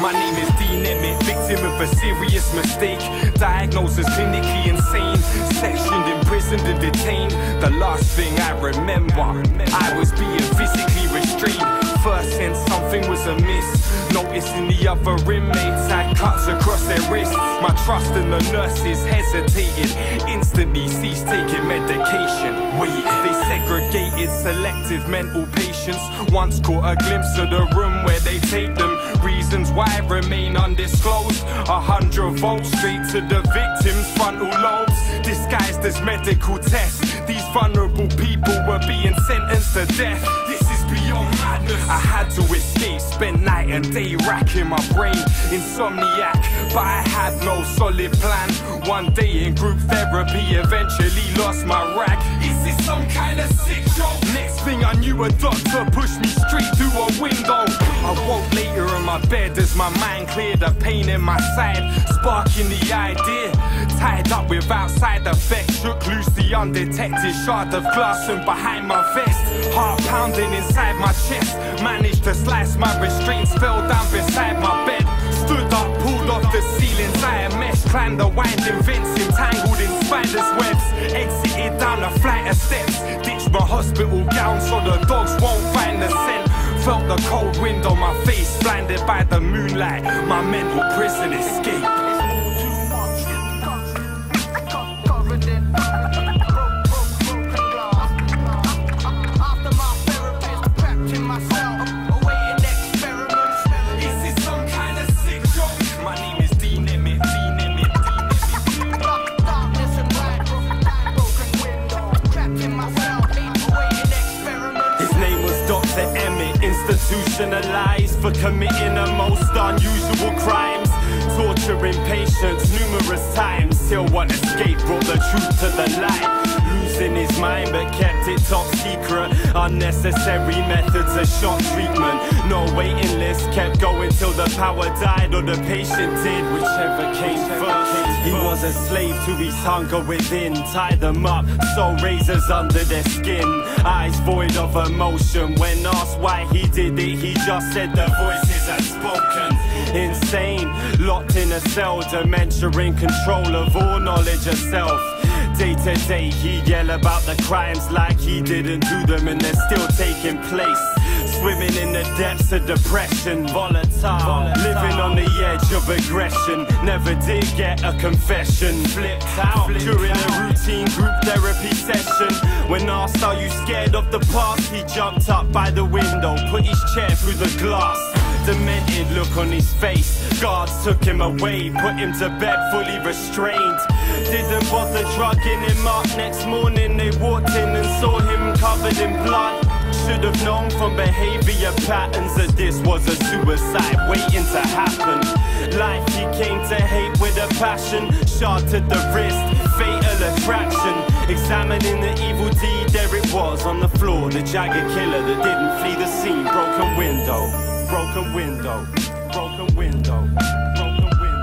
My name is Dean Emmett, victim of a serious mistake. Diagnosed as clinically insane, sectioned, imprisoned and detained. The last thing I remember, I was being physically restrained. First sense something was amiss, noticing the other inmates had cuts across their wrists. My trust in the nurses hesitated, instantly ceased taking medication. Wait, they segregated selective mental patients. Once caught a glimpse of the room where they take them. Reasons why remain undisclosed. 100 volts straight to the victim's frontal lobes, disguised as medical tests. These vulnerable people were being sentenced to death. This is beyond madness. I had to escape, spent night and day racking my brain. Insomniac, but I had no solid plan. One day in group therapy, eventually lost my rag. Is this some kind of sick joke? Next thing I knew, a doctor pushed me straight through a window. I woke later in my bed as my mind cleared, the pain in my side, sparking the idea. Tied up without side effects, shook loose the undetected shard of glass from behind my vest. Heart pounding inside my chest, managed to slice my restraints, fell down beside my bed. Stood up, pulled off the ceiling's iron mesh, climbed the winding vents, entangled in spiders' webs. Exited down a flight of steps, ditched my hospital gown so the dogs won't find the scent. Felt the cold wind on my face, blinded by the moonlight. My mental prison escape. Institutionalized for committing the most unusual crimes, torturing patients numerous times till one escape brought the truth to the light. Losing his mind but kept it top secret. Unnecessary methods of shock treatment. No waiting list, kept going till the power died or the patient did, whichever came first. He was a slave to his hunger within. Tied them up, so razors under their skin. Eyes void of emotion. When asked why he did it, he just said the voices had spoken. Insane, locked in a cell, dementia in control of all knowledge of self. Day to day he'd yell about the crimes like he didn't do them and they're still taking place. Swimming in the depths of depression, volatile, living on the edge of aggression. Never did get a confession. Flipped out during a routine group therapy session. When asked, are you scared of the past? He jumped up by the window, put his chair through the glass. Demented look on his face. Guards took him away, put him to bed fully restrained. Didn't bother drugging him up. Next morning they walked in and saw him covered in blood. Should have known from behavior patterns that this was a suicide waiting to happen. Life he came to hate with a passion. Shot to the wrist, fatal attraction. Examining the evil deed, there it was on the floor. The jagged killer that didn't flee the scene. Broken window, broken window, broken window, broken window.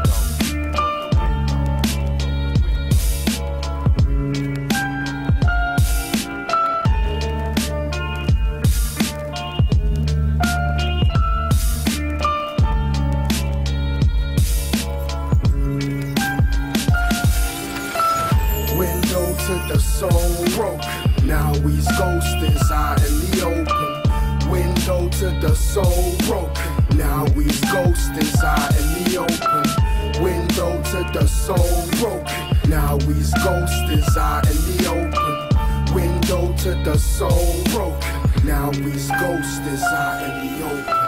To the soul broke, now he's ghost inside in the open. Window to the soul broke, now he's ghost inside in the open. Window to the soul broke, now he's ghost inside in the open. Window to the soul broke, now he's ghost inside in the open.